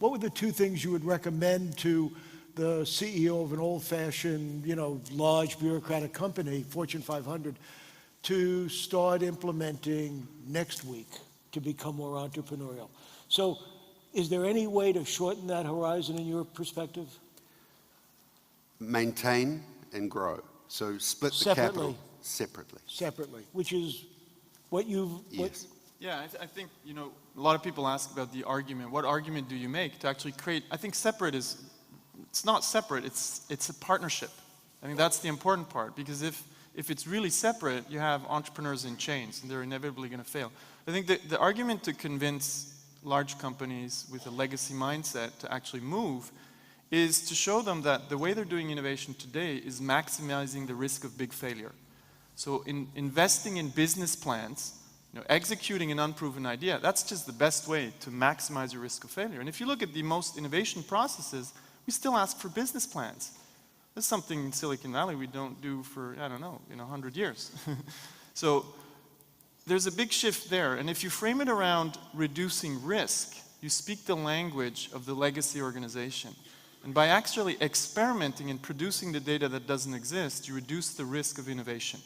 what were the two things you would recommend to the CEO of an old-fashioned, large bureaucratic company, Fortune 500, to start implementing next week to become more entrepreneurial? So is there any way to shorten that horizon in your perspective? Maintain and grow. So split the capital separately. Separately, which is what you've... Yes. Yeah, I think, a lot of people ask about the argument. What argument do you make to actually create? I think separate is, it's not separate, it's a partnership. I think that's the important part, because if it's really separate, you have entrepreneurs in chains, and they're inevitably going to fail. I think that the argument to convince large companies with a legacy mindset to actually move is to show them that the way they're doing innovation today is maximizing the risk of big failure. So in investing in business plans, executing an unproven idea, that's just the best way to maximize your risk of failure. And if you look at the most innovation processes, we still ask for business plans. That's something in Silicon Valley we don't do for, 100 years. So there's a big shift there. And if you frame it around reducing risk, you speak the language of the legacy organization. And by actually experimenting and producing the data that doesn't exist, you reduce the risk of innovation.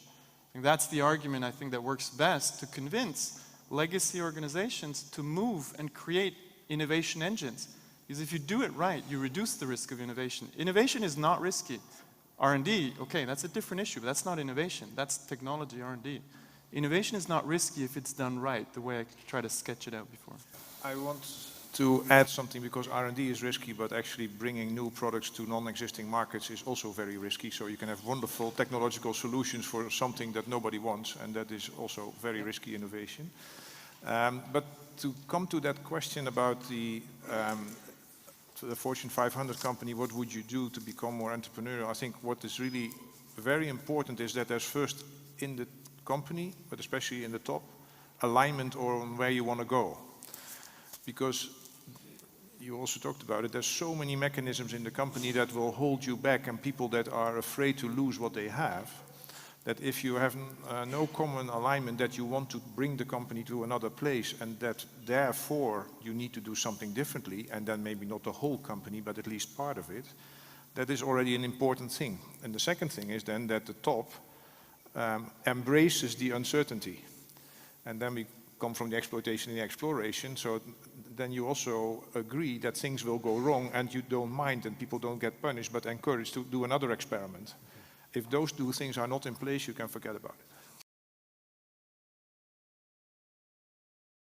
And that's the argument, I think, that works best to convince legacy organizations to move and create innovation engines. Because if you do it right, you reduce the risk of innovation. Innovation is not risky. R&D, okay, that's a different issue, but that's not innovation. That's technology R&D. Innovation is not risky if it's done right, the way I tried to sketch it out before. I want to add something, because R&D is risky, but actually bringing new products to non-existing markets is also very risky. So you can have wonderful technological solutions for something that nobody wants, and that is also very risky innovation. But to come to that question about the Fortune 500 company, what would you do to become more entrepreneurial? I think what is really very important is that there's first in the company, but especially in the top, alignment on where you want to go. Because you also talked about it, there's so many mechanisms in the company that will hold you back, and people that are afraid to lose what they have, that if you have no common alignment that you want to bring the company to another place, and that therefore you need to do something differently, and then maybe not the whole company, but at least part of it, that is already an important thing. And the second thing is then that the top embraces the uncertainty. And then we come from the exploitation and the exploration, so then you also agree that things will go wrong and you don't mind and people don't get punished, but encouraged to do another experiment. If those two things are not in place, you can forget about it.